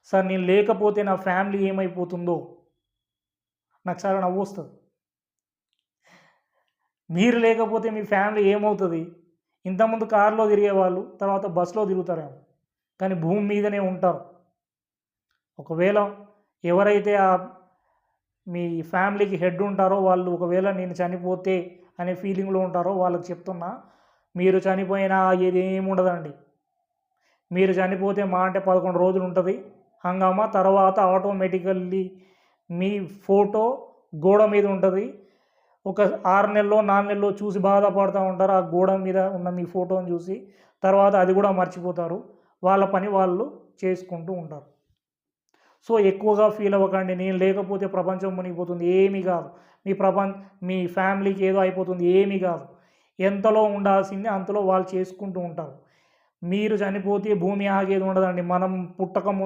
Sir నేను లేకపోతే నా ఫ్యామిలీ ఏమైపోతుందో నాకు చాలా నవ్వు వస్తుంది. మీరు లేకపోతే మీ ఫ్యామిలీ ఏమవుతుంది? ఇంతకుముందు కారులో తిరిగేవాళ్ళు తర్వాత బస్సులో తిరుగుతారేమో, కానీ భూమి మీదనే ఉంటారు. ఒకవేళ ఎవరైతే మీ ఫ్యామిలీకి హెడ్ ఉంటారో వాళ్ళు ఒకవేళ నేను చనిపోతే అనే ఫీలింగ్లో ఉంటారో వాళ్ళకి చెప్తున్నా, మీరు చనిపోయినా ఏదేమి ఉండదండి. మీరు చనిపోతే మా అంటే 11 రోజులు ఉంటుంది హంగామా. తర్వాత ఆటోమేటికల్లీ మీ ఫోటో గోడ మీద ఉంటుంది. ఒక 6 నెలలో 4 నెలలో చూసి బాధపడుతూ ఉంటారు ఆ గోడ మీద ఉన్న మీ ఫోటోని చూసి. తర్వాత అది కూడా మర్చిపోతారు. వాళ్ళ పని వాళ్ళు చేసుకుంటూ ఉంటారు. సో ఎక్కువగా ఫీల్ అవ్వకండి. నేను లేకపోతే ప్రపంచం మునిగిపోతుంది, ఏమీ కాదు. మీ ఫ్యామిలీకి ఏదో అయిపోతుంది, ఏమీ కాదు. ఎంతలో ఉండాల్సింది అంతలో వాళ్ళు చేసుకుంటూ ఉంటారు. మీరు చనిపోతే భూమి ఆగేది ఉండదండి. మనం పుట్టక